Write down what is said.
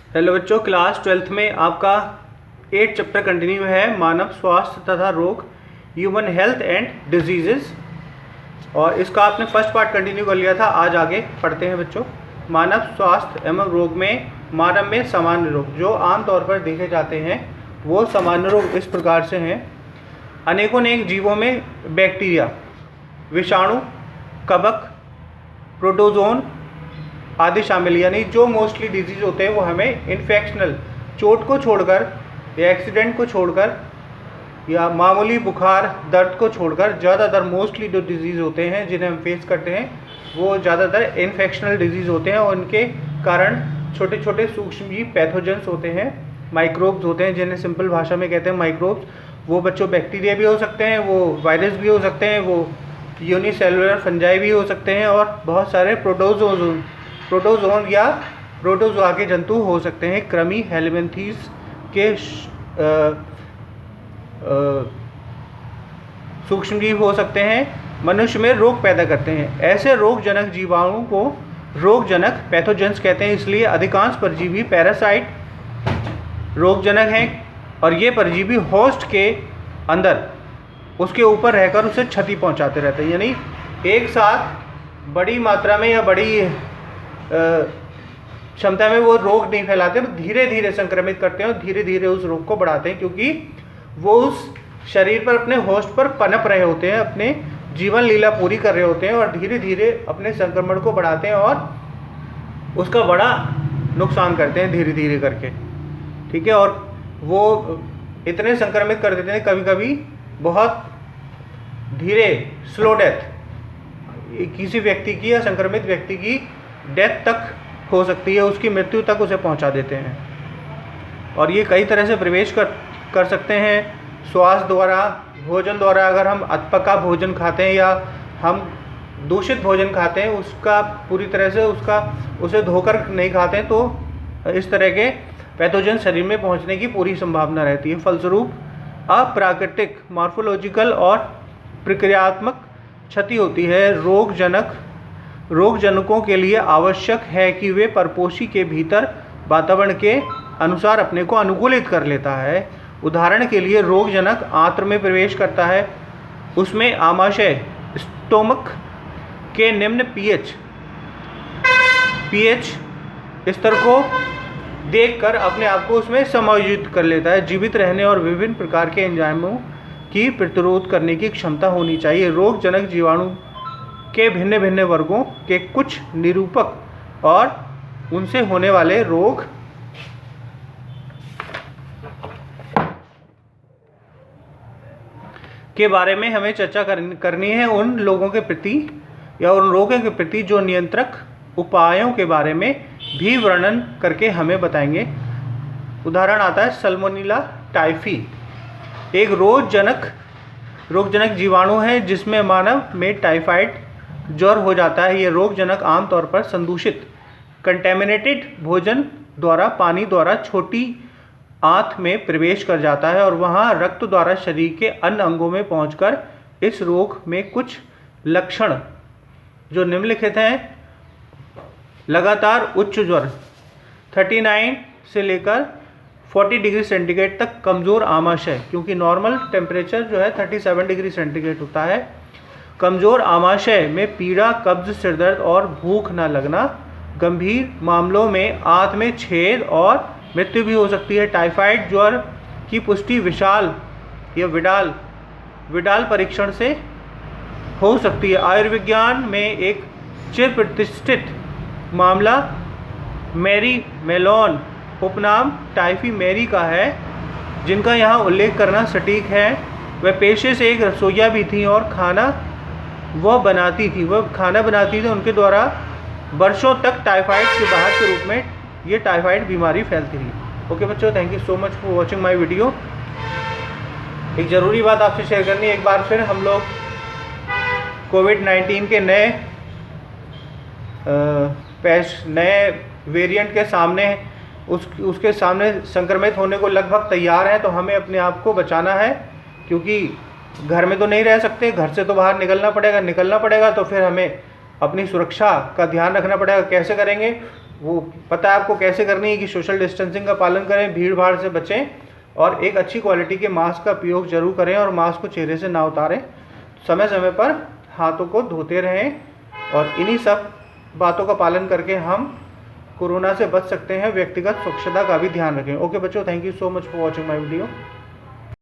Hello बच्चों, class 12th में आपका 8 चैप्टर कंटिन्यू है, मानव स्वास्थ्य तथा रोग, ह्यूमन हेल्थ एंड डिजीजेस। और इसका आपने फर्स्ट पार्ट कंटिन्यू कर लिया था। आज आगे पढ़ते हैं बच्चों। मानव स्वास्थ्य एवं रोग में मानव में सामान्य रोग जो आमतौर पर देखे जाते हैं वो सामान्य रोग इस प्रकार से हैं। अनेकों जीवों में बैक्टीरिया, विषाणु, कवक, प्रोटोजोन आदि शामिल, यानी जो मोस्टली डिजीज़ होते हैं वो हमें इन्फेक्शनल, चोट को छोड़कर या एक्सीडेंट को छोड़कर या मामूली बुखार दर्द को छोड़कर ज़्यादातर मोस्टली जो डिजीज़ होते हैं जिन्हें हम फेस करते हैं वो ज़्यादातर इन्फेक्शनल डिजीज़ होते हैं। और उनके कारण छोटे छोटे सूक्ष्मजीव पैथोजेंस होते हैं, माइक्रोब्स होते हैं, जिन्हें सिंपल भाषा में कहते हैं माइक्रोब्स। वो बच्चों बैक्टीरिया भी हो सकते हैं, वो वायरस भी हो सकते हैं, वो यूनिसेलुलर फंजाई भी हो सकते हैं, और बहुत सारे प्रोटोजोन या प्रोटोजोआ के जंतु हो सकते हैं। कृमि, हेलमिंथीस के सूक्ष्मजीव हो सकते हैं, मनुष्य में रोग पैदा करते हैं। ऐसे रोगजनक जीवाणु को रोगजनक पैथोजेंस कहते हैं। इसलिए अधिकांश परजीवी पैरासाइट रोगजनक हैं और ये परजीवी होस्ट के अंदर उसके ऊपर रहकर उसे क्षति पहुंचाते रहते हैं। यानी एक साथ बड़ी मात्रा में या बड़ी क्षमता में वो रोग नहीं फैलाते, धीरे धीरे संक्रमित करते हैं और धीरे धीरे उस रोग को बढ़ाते हैं, क्योंकि वो उस शरीर पर अपने होस्ट पर पनप रहे होते हैं, अपने जीवन लीला पूरी कर रहे होते हैं और धीरे धीरे अपने संक्रमण को बढ़ाते हैं और उसका बड़ा नुकसान करते हैं धीरे धीरे करके। ठीक है, और वो इतने संक्रमित कर देते हैं कभी कभी बहुत धीरे, स्लो डेथ, किसी व्यक्ति की या संक्रमित व्यक्ति की डेथ तक हो सकती है, उसकी मृत्यु तक उसे पहुंचा देते हैं। और ये कई तरह से प्रवेश कर सकते हैं, श्वास द्वारा, भोजन द्वारा। अगर हम अधपका भोजन खाते हैं या हम दूषित भोजन खाते हैं, उसका पूरी तरह से उसे धोकर नहीं खाते हैं, तो इस तरह के पैथोजन शरीर में पहुंचने की पूरी संभावना रहती है। फलस्वरूप अप्राकृतिक, मॉर्फोलॉजिकल और प्रक्रियात्मक क्षति होती है। रोगजनकों के लिए आवश्यक है कि वे परपोषी के भीतर वातावरण के अनुसार अपने को अनुकूलित कर लेता है। उदाहरण के लिए रोगजनक आंत्र में प्रवेश करता है, उसमें आमाशय, स्टोमक के निम्न पीएच स्तर को देखकर अपने आप को उसमें समायोजित कर लेता है। जीवित रहने और विभिन्न प्रकार के एंजाइमों की प्रतिरोध करने की क्षमता होनी चाहिए। रोगजनक जीवाणु के भिन्न भिन्न वर्गों के कुछ निरूपक और उनसे होने वाले रोग के बारे में हमें चर्चा करनी है। उन लोगों के प्रति या उन रोगों के प्रति जो नियंत्रक उपायों के बारे में भी वर्णन करके हमें बताएंगे। उदाहरण आता है सल्मोनेला टाइफी, एक रोगजनक जीवाणु है जिसमें मानव में टाइफाइड ज्वर हो जाता है। ये रोगजनक आमतौर पर संदूषित, कंटेमिनेटेड भोजन द्वारा, पानी द्वारा छोटी आंत में प्रवेश कर जाता है और वहाँ रक्त द्वारा शरीर के अन्य अंगों में पहुंचकर इस रोग में कुछ लक्षण जो निम्नलिखित हैं: लगातार उच्च ज्वर 39 से लेकर 40 डिग्री सेंटीग्रेड तक, कमज़ोर आमाशय, क्योंकि नॉर्मल टेम्परेचर जो है 37 डिग्री सेंटीग्रेड होता है। कमज़ोर आमाशय में पीड़ा, कब्ज, सिरदर्द और भूख न लगना। गंभीर मामलों में आंत में छेद और मृत्यु भी हो सकती है। टाइफाइड ज्वर की पुष्टि विशाल या विडाल परीक्षण से हो सकती है। आयुर्विज्ञान में एक चिर प्रतिष्ठित मामला मैरी मेलोन, उपनाम टाइफी मैरी का है, जिनका यहाँ उल्लेख करना सटीक है। वह पेशे से एक रसोइया भी थी और खाना बनाती थी। उनके द्वारा वर्षों तक टाइफाइड के बाहर के रूप में ये टाइफाइड बीमारी फैलती रही। ओके बच्चों, thank you so much for watching my video. एक ज़रूरी बात आपसे शेयर करनी है, एक बार फिर हम लोग कोविड-19 के नए वेरिएंट के सामने उसके सामने संक्रमित होने को लगभग तैयार हैं। तो हमें अपने आप को बचाना है, क्योंकि घर में तो नहीं रह सकते, घर से तो बाहर निकलना पड़ेगा तो फिर हमें अपनी सुरक्षा का ध्यान रखना पड़ेगा। कैसे करेंगे? वो पता है आपको कैसे करनी है कि सोशल डिस्टेंसिंग का पालन करें, भीड़ भाड़ से बचें और एक अच्छी क्वालिटी के मास्क का उपयोग जरूर करें और मास्क को चेहरे से ना उतारें। समय समय पर हाथों को धोते रहें और इन्हीं सब बातों का पालन करके हम कोरोना से बच सकते हैं। व्यक्तिगत स्वच्छता का भी ध्यान रखें। ओके बच्चों, thank you so much for watching my video.